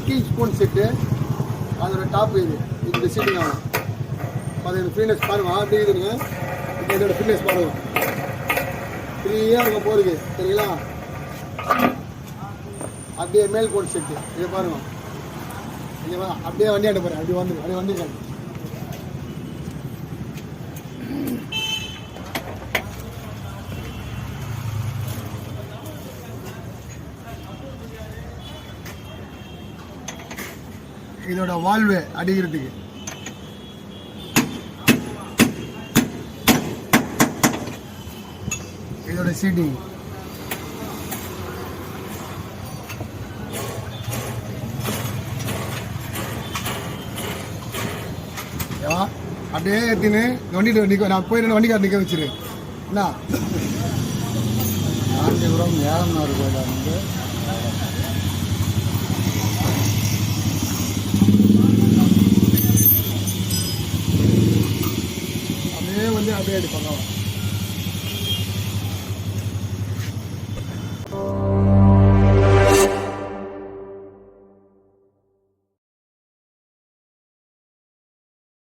டிக்கி spoon set, அதோட top இது இந்த சீட்டிங் ஆகும். அதோட ஃப்ரீனஸ் பாருங்க, அப்படி இருக்குதுங்க. இப்போ இதோட ஃப்ரீனஸ் பாருங்க, ஃப்ரீயாக இருக்கும் போருக்கு சரிங்களா. அப்படியே மேல் கோட் செட்டு இதை பாருங்க, இங்கே அப்படியே வண்டி ஆட்ட போகிறேன். அப்படி வந்துருக்காங்க. இதோட வால்வு அடிக்கிறதுக்கு இதோட சீட்டிங் அப்படியே எடுத்துன்னு வண்டிட்டு நான் போய் வண்டிக்கார நிற்க வச்சிரு. என்ன காஞ்சிபுரம் ஏழனார் கோயில வந்து அப்படியே வந்து அப்படியே அடிப்பாங்க.